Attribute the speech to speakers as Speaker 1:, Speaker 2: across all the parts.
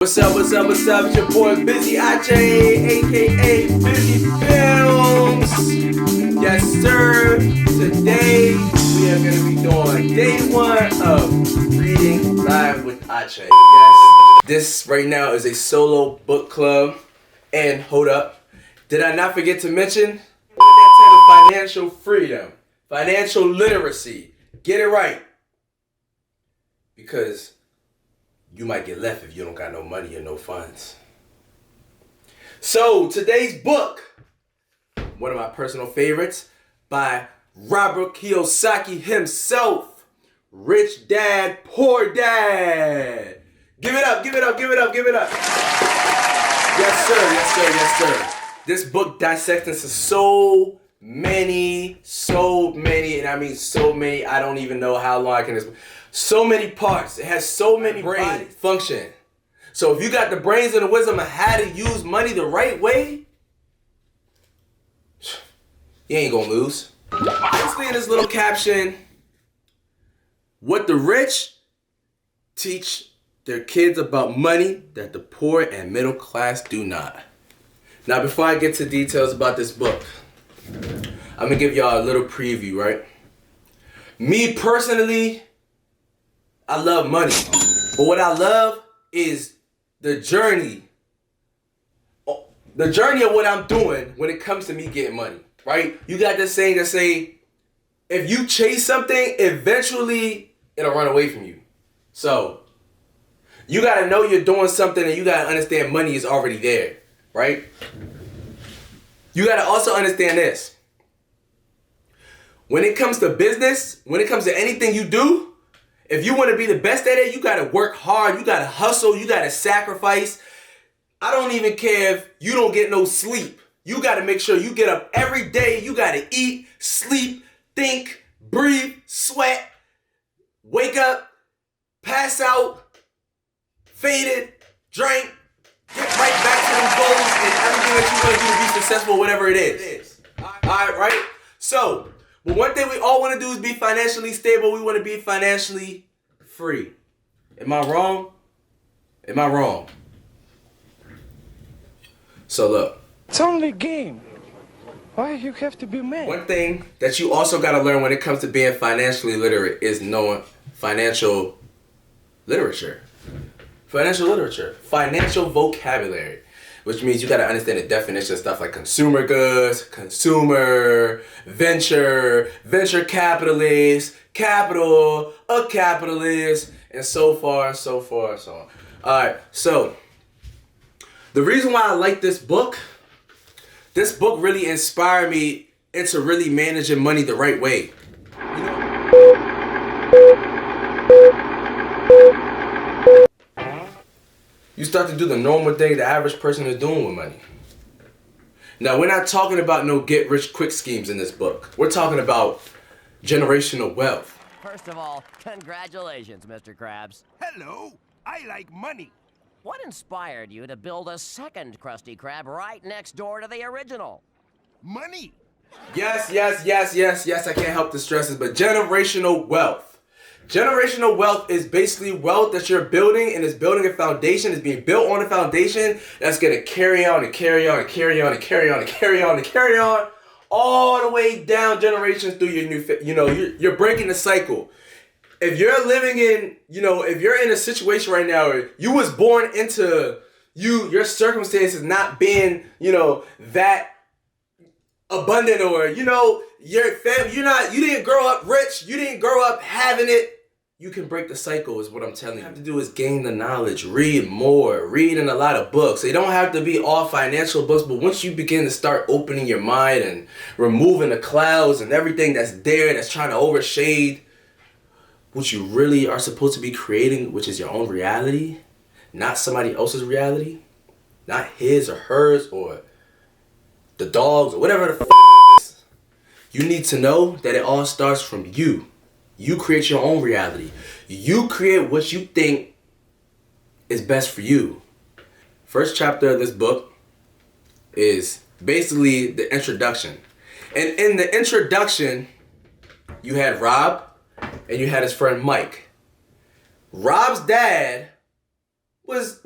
Speaker 1: What's up, what's up, what's up? It's your boy Busy Ache, aka Busy Films. Yes, sir. Today we are going to be doing day one of Reading Live with Ache. Yes, this right now is a solo book club. And hold up, did I not forget to mention that type of financial freedom, financial literacy? Get it right. Because you might get left if you don't got no money or no funds. So today's book, one of my personal favorites, by Robert Kiyosaki himself, Rich Dad, Poor Dad. Give it up, give it up, give it up, give it up. Yes sir, yes sir, yes sir. This book dissects into so many, and I mean so many, I don't even know how long I can explain. So many parts. It has so many brain function. So if you got the brains and the wisdom of how to use money the right way, you ain't gonna lose. Basically in this little caption, what the rich teach their kids about money that the poor and middle class do not. Now before I get to details about this book, I'm gonna give y'all a little preview, right? Me personally, I love money, but what I love is the journey of what I'm doing when it comes to me getting money, right? You got this saying that say, if you chase something, eventually it'll run away from you. So you gotta know you're doing something and you gotta understand money is already there, right? You gotta also understand this. When it comes to business, when it comes to anything you do, if you want to be the best at it, you got to work hard, you got to hustle, you got to sacrifice. I don't even care if you don't get no sleep. You got to make sure you get up every day. You got to eat, sleep, think, breathe, sweat, wake up, pass out, faded, drink, get right back to them goals and everything that you want to do to be successful, whatever it is. All right, right? So, but one thing we all want to do is be financially stable. We want to be financially free. Am I wrong? Am I wrong? So look.
Speaker 2: It's only a game. Why you have to be mad?
Speaker 1: One thing that you also got to learn when it comes to being financially literate is knowing financial literature. Financial literature. Financial vocabulary. Which means you got to understand the definition of stuff like consumer goods, consumer, venture capitalist, capital, a capitalist, and so far and so on. Alright, so the reason why I like this book really inspired me into really managing money the right way. You start to do the normal thing the average person is doing with money. Now, we're not talking about no get-rich-quick schemes in this book. We're talking about generational wealth.
Speaker 3: First of all, congratulations, Mr. Krabs.
Speaker 4: Hello, I like money.
Speaker 3: What inspired you to build a second Krusty Krab right next door to the original?
Speaker 4: Money.
Speaker 1: Yes, I can't help the stresses, but generational wealth. Generational wealth is basically wealth that you're building, and it's building a foundation. It's being built on a foundation that's going to carry on and carry on and carry on and carry on and carry on and carry on all the way down generations through your new, you're breaking the cycle. If you're living in, if you're in a situation right now where you was born into your circumstances not being, that abundant, or, your family, you didn't grow up rich, you didn't grow up having it. You can break the cycle is what I'm telling you. What you have to do is gain the knowledge, read more, read in a lot of books. They don't have to be all financial books, but once you begin to start opening your mind and removing the clouds and everything that's there that's trying to overshade what you really are supposed to be creating, which is your own reality, not somebody else's reality, not his or hers or the dogs or whatever the is. You need to know that it all starts from you. You create your own reality. You create what you think is best for you. First chapter of this book is basically the introduction. And in the introduction, you had Rob and you had his friend Mike. Rob's dad was,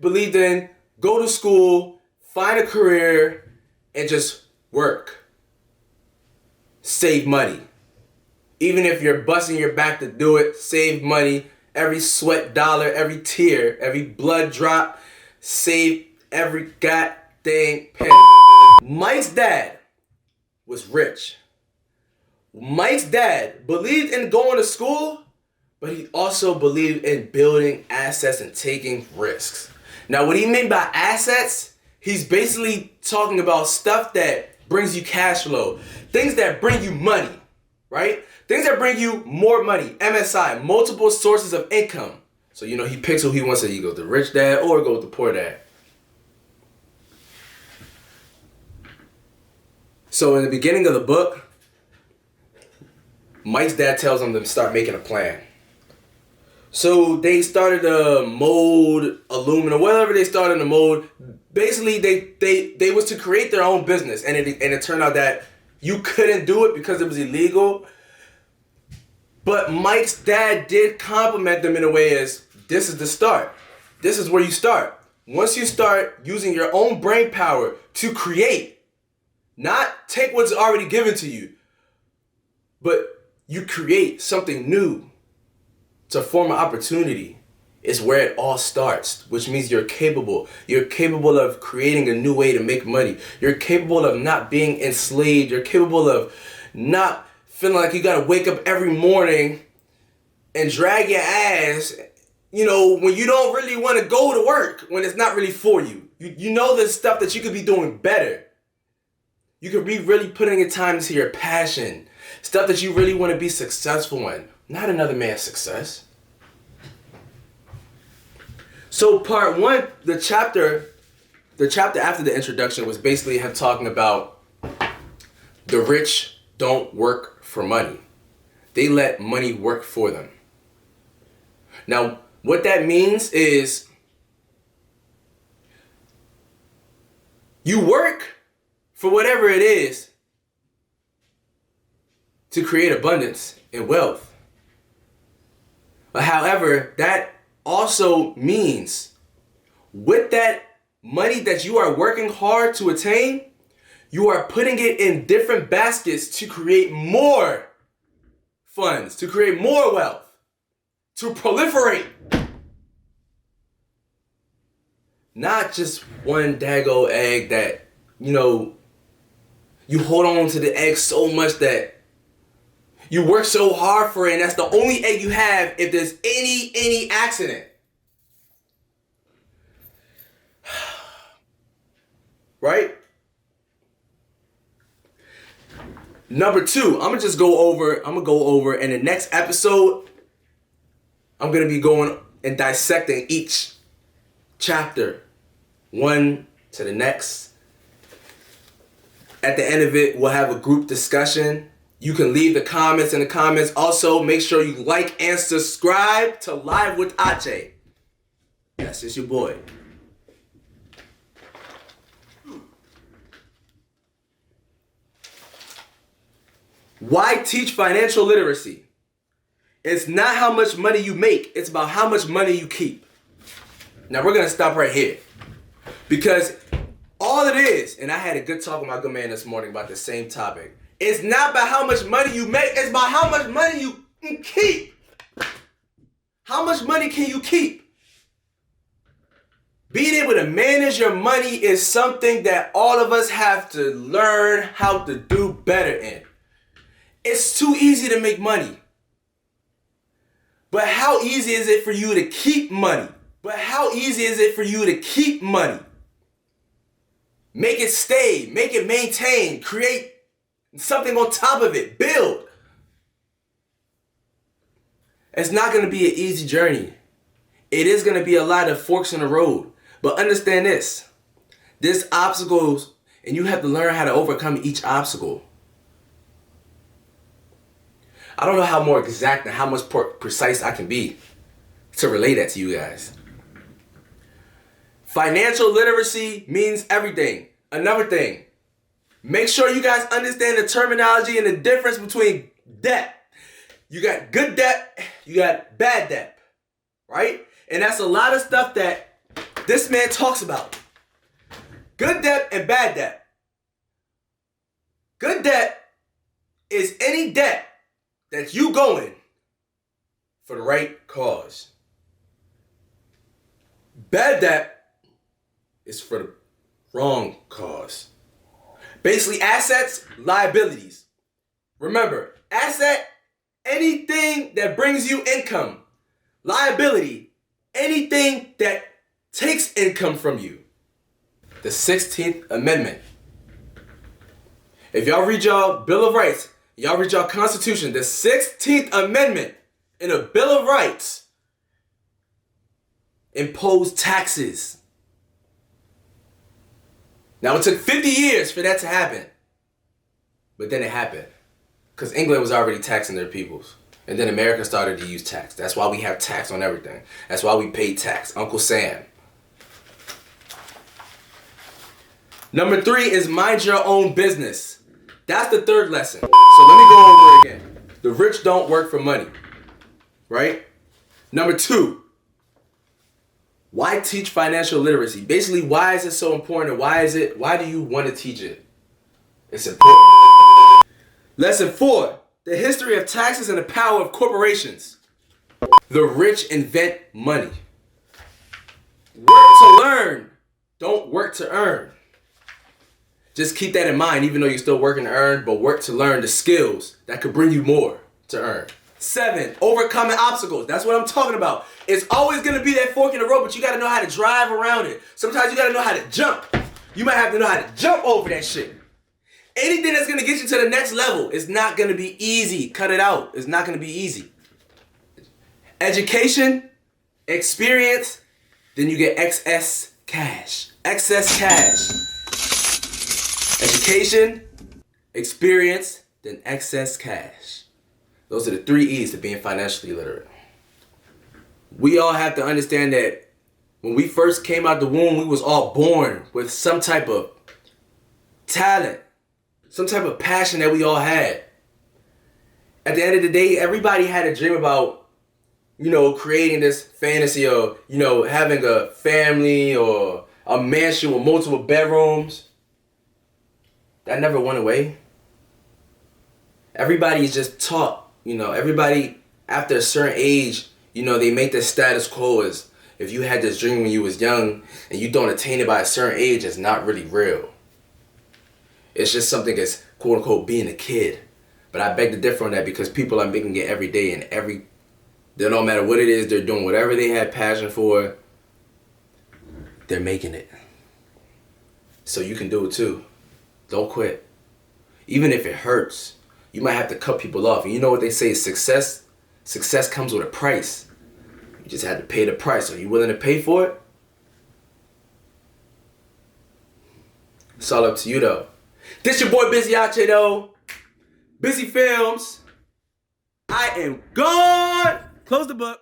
Speaker 1: believed in go to school, find a career, and just work. Save money. Even if you're busting your back to do it, save money. Every sweat dollar, every tear, every blood drop, save every goddamn penny. Mike's dad was rich. Mike's dad believed in going to school, but he also believed in building assets and taking risks. Now, what he meant by assets, he's basically talking about stuff that brings you cash flow, things that bring you money, right? Things that bring you more money, MSI, multiple sources of income. So, he picks who he wants to go with the rich dad or go with the poor dad. So in the beginning of the book, Mike's dad tells him to start making a plan. So they started to mold aluminum, whatever they started to mold. Basically, they was to create their own business, and it turned out that you couldn't do it because it was illegal. But Mike's dad did compliment them in a way as, this is the start. This is where you start. Once you start using your own brain power to create, not take what's already given to you, but you create something new to form an opportunity, is where it all starts, which means you're capable. You're capable of creating a new way to make money. You're capable of not being enslaved. You're capable of not feeling like you gotta wake up every morning and drag your ass, when you don't really want to go to work, when it's not really for you. You know there's stuff that you could be doing better. You could be really putting your time into your passion, stuff that you really want to be successful in, not another man's success. So part one, the chapter after the introduction was basically him talking about the rich don't work for money. They let money work for them. Now, what that means is you work for whatever it is to create abundance and wealth. But however, that also means with that money that you are working hard to attain, you are putting it in different baskets to create more funds, to create more wealth, to proliferate. Not just one dago egg that, you hold on to the egg so much that you work so hard for it, and that's the only egg you have if there's any accident. Right? Number two, I'm gonna go over in the next episode, I'm gonna be going and dissecting each chapter, one to the next. At the end of it, we'll have a group discussion. You can leave the comments in the comments. Also, make sure you like and subscribe to Live with Ache. Yes, it's your boy. Why teach financial literacy? It's not how much money you make. It's about how much money you keep. Now, we're going to stop right here. Because all it is, and I had a good talk with my good man this morning about the same topic. It's not about how much money you make. It's about how much money you can keep. How much money can you keep? Being able to manage your money is something that all of us have to learn how to do better in. It's too easy to make money. But how easy is it for you to keep money? Make it stay, make it maintain, create something on top of it, build. It's not going to be an easy journey. It is going to be a lot of forks in the road. But understand this. There's obstacles, and you have to learn how to overcome each obstacle. I don't know how more exact and how much precise I can be to relay that to you guys. Financial literacy means everything. Another thing, make sure you guys understand the terminology and the difference between debt. You got good debt, you got bad debt, right? And that's a lot of stuff that this man talks about. Good debt and bad debt. Good debt is any debt that you going for the right cause. Bad debt is for the wrong cause. Basically, assets, liabilities. Remember, asset, anything that brings you income. Liability, anything that takes income from you. The 16th Amendment. If y'all read y'all Bill of Rights, y'all read y'all Constitution, the 16th Amendment in the Bill of Rights impose taxes. Now, it took 50 years for that to happen. But then it happened. Because England was already taxing their peoples. And then America started to use tax. That's why we have tax on everything. That's why we pay tax. Uncle Sam. Number 3 is mind your own business. That's the third lesson. So let me go over it again. The rich don't work for money. Right? Number 2. Why teach financial literacy? Basically, why is it so important? Why do you want to teach it? It's important. Lesson 4. The history of taxes and the power of corporations. The rich invent money. Work to learn. Don't work to earn. Just keep that in mind, even though you're still working to earn, but work to learn the skills that could bring you more to earn. 7, overcoming obstacles. That's what I'm talking about. It's always going to be that fork in the road, but you got to know how to drive around it. Sometimes you got to know how to jump. You might have to know how to jump over that shit. Anything that's going to get you to the next level is not going to be easy. Cut it out. It's not going to be easy. Education, experience, then you get excess cash. Excess cash. Education, experience, then excess cash. Those are the 3 E's to being financially literate. We all have to understand that when we first came out the womb, we was all born with some type of talent, some type of passion that we all had. At the end of the day, everybody had a dream about, creating this fantasy of, having a family or a mansion with multiple bedrooms. That never went away. Everybody is just taught, everybody after a certain age, they make the status quo as if you had this dream when you was young and you don't attain it by a certain age, it's not really real. It's just something that's quote unquote being a kid. But I beg to differ on that because people are making it every day and no matter what it is, they're doing whatever they had passion for, they're making it. So you can do it too. Don't quit. Even if it hurts, you might have to cut people off. And you know what they say, success comes with a price. You just had to pay the price. Are you willing to pay for it? It's all up to you though. This your boy Busy Ache though. Busy Films. I am gone. Close the book.